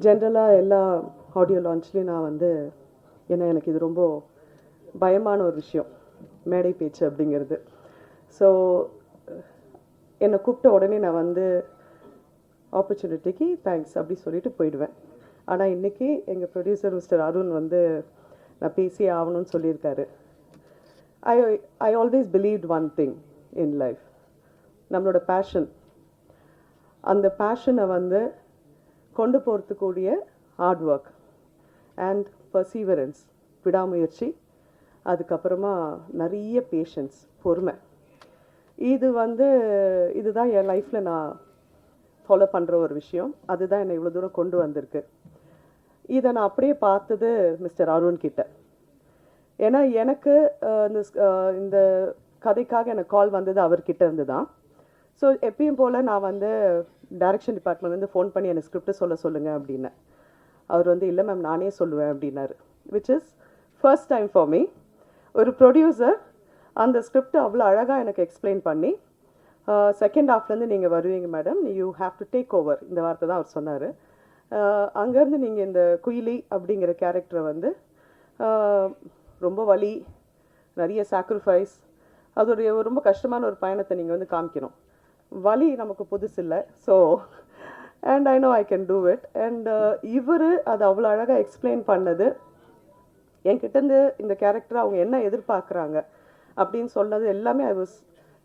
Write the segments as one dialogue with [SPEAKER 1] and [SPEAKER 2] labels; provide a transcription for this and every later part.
[SPEAKER 1] ஜென்ரலாக எல்லா ஆடியோ லான்ச்லேயும் நான் வந்து எனக்கு இது ரொம்ப பயமான ஒரு விஷயம், மேடை பேச்சு அப்படிங்கிறது. ஸோ என்னை கூப்பிட்ட உடனே நான் வந்து ஆப்பர்ச்சுனிட்டிக்கு தேங்க்ஸ் அப்படி சொல்லிட்டு போயிடுவேன். ஆனால் இன்றைக்கி எங்கள் ப்ரொடியூசர் மிஸ்டர் அருண் வந்து நான் பேசியே ஆகணும்னு சொல்லியிருக்காரு. I I always believed one thing in life, நம்மளோட பேஷன், அந்த பேஷனை வந்து கொண்டு போகிறதுக்கூடிய ஹார்ட் ஒர்க் அண்ட் பர்சீவரன்ஸ், விடாமுயற்சி, அதுக்கப்புறமா நிறைய பேஷன்ஸ், பொறுமை, இதுதான் என் லைஃப்பில் நான் ஃபாலோ பண்ணுற ஒரு விஷயம். அதுதான் என்னை இவ்வளோ தூரம் கொண்டு வந்திருக்கு. இதை நான் அப்படியே பார்த்தது மிஸ்டர் அருண் கிட்ட. ஏன்னா எனக்கு இந்த கதைக்காக எனக்கு கால் வந்தது அவர்கிட்ட இருந்து தான். ஸோ எப்பயும் போல் நான் வந்து டைரக்ஷன் டிபார்ட்மெண்ட்லேருந்து ஃபோன் பண்ணி எனக்கு ஸ்கிரிப்ட் சொல்லுங்கள் அப்படின்னு. அவர் வந்து இல்லை மேம் நானே சொல்லுவேன் அப்படின்னாரு. Which is first time for me. ஒரு ப்ரொடியூசர் அந்த ஸ்கிரிப்ட் அவ்வளோ அழகாக எனக்கு எக்ஸ்பிளைன் பண்ணி, செகண்ட் ஹாஃப்லேருந்து நீங்கள் வருவீங்க madam, you have to take over, இந்த வார்த்தை தான் அவர் சொன்னார். அங்கேருந்து நீங்கள் இந்த குயிலி அப்படிங்கிற கேரக்டரை வந்து ரொம்ப வலி, நிறைய சாக்ரிஃபைஸ், அதோடைய ரொம்ப கஷ்டமான ஒரு பயணத்தை நீங்கள் வந்து காமிக்கணும். வலி நமக்கு புதுசு இல்லை. So and I know I can do it. And இவர் அது அவ்வளோ அழகாக எக்ஸ்பிளைன் பண்ணது, என்கிட்டேருந்து இந்த கேரக்டரை அவங்க என்ன எதிர்பார்க்குறாங்க அப்படின்னு சொன்னது எல்லாமே ஐ வாஸ்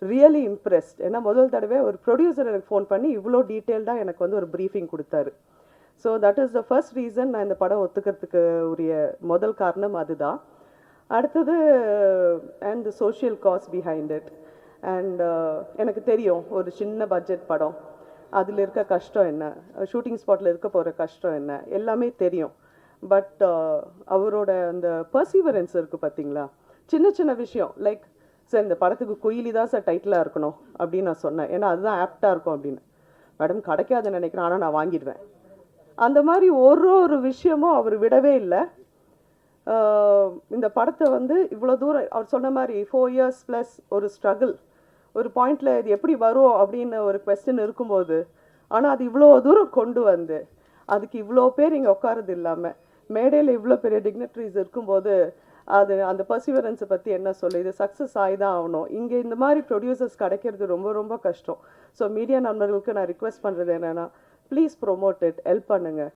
[SPEAKER 1] ரியலி இம்ப்ரெஸ்ட். ஏன்னா முதல் தடவை ஒரு ப்ரொடியூசர் எனக்கு ஃபோன் பண்ணி இவ்வளோ டீட்டெயில்டாக எனக்கு வந்து ஒரு ப்ரீஃபிங் கொடுத்தாரு. So that is the first reason நான் இந்த படம் ஒத்துக்கிறதுக்கு உரிய முதல் காரணம் அதுதான். அடுத்தது and the social cos behind it. And எனக்கு தெரியும் ஒரு சின்ன பட்ஜெட் படம், அதில் இருக்க கஷ்டம் என்ன, ஷூட்டிங் ஸ்பாட்டில் இருக்க போகிற கஷ்டம் என்ன, எல்லாமே தெரியும். பட் அவரோட அந்த பர்சீவரன்ஸ் இருக்குது பார்த்தீங்களா, சின்ன சின்ன விஷயம் லைக் சார் இந்த படத்துக்கு குயிலி தான் சார் டைட்டிலாக இருக்கணும் அப்படின்னு நான் சொன்னேன். ஏன்னா அதுதான் ஆப்டாக இருக்கும் அப்படின்னு. மேடம் கிடைக்காதுன்னு நினைக்கிறேன், ஆனால் நான் வாங்கிடுவேன். அந்த மாதிரி ஒரு விஷயமும் அவர் விடவே இல்லை. இந்த படத்தை வந்து இவ்வளோ தூரம் அவர் சொன்ன மாதிரி 4 years ப்ளஸ் ஒரு ஸ்ட்ரகிள், ஒரு பாயிண்டில் இது எப்படி வரும் அப்படின்னு ஒரு கொஸ்டின் இருக்கும்போது, ஆனால் அது இவ்வளோ தூரம் கொண்டு வந்து அதுக்கு இவ்வளோ பேர் இங்கே உட்காரது இல்லாமல் மேடையில் இவ்வளோ பெரிய டிக்னிட்ரிஸ் இருக்கும்போது அது அந்த பர்சிவரன்ஸை பற்றி என்ன சொல்ல, இது சக்ஸஸ் ஆகி தான் ஆகணும். இங்கே இந்த மாதிரி ப்ரொடியூசர்ஸ் கிடைக்கிறது ரொம்ப ரொம்ப கஷ்டம். ஸோ மீடியா நண்பர்களுக்கு நான் ரிக்வெஸ்ட் பண்ணுறது என்னென்னா, ப்ளீஸ் ப்ரொமோட் இட், ஹெல்ப் பண்ணுங்கள்.